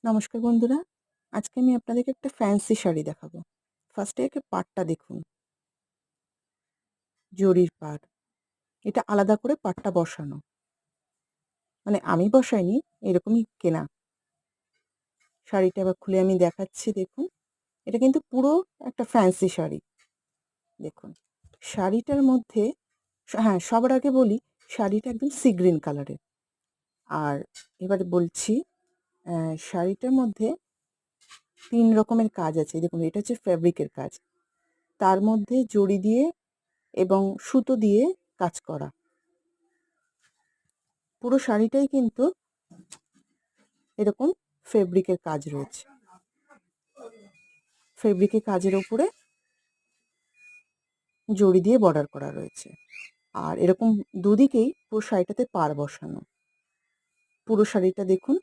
নমস্কার বন্ধুরা, আজকে আমি আপনাদেরকে একটা ফ্যান্সি শাড়ি দেখাবো। ফার্স্টে একে পাড়টা দেখুন, জরির পাড়। এটা আলাদা করে পাড়টা বসানো, মানে আমি বসাইনি, এরকমই কেনা। শাড়িটা এবার খুলে আমি দেখাচ্ছি, দেখুন। এটা কিন্তু পুরো একটা ফ্যান্সি শাড়ি। দেখুন, শাড়িটার মধ্যে হ্যাঁ, সবার আগে বলি শাড়িটা একদম সি গ্রিন কালারের। আর এবারে বলছি, শাড়িটার মধ্যে ৩ রকমের কাজ আছে। দেখুন, এটা হচ্ছে ফ্যাব্রিকের কাজ। তার মধ্যে জরি দিয়ে এবং সুতো দিয়ে কাজ করা। পুরো শাড়িটাই কিন্তু এরকম ফেব্রিকের কাজ রয়েছে। ফেব্রিকের কাজের ওপরে জরি দিয়ে বর্ডার করা রয়েছে। আর এরকম দুদিকেই পুরো শাড়িটাতে পাড় বসানো। পুরো শাড়িটা দেখুন,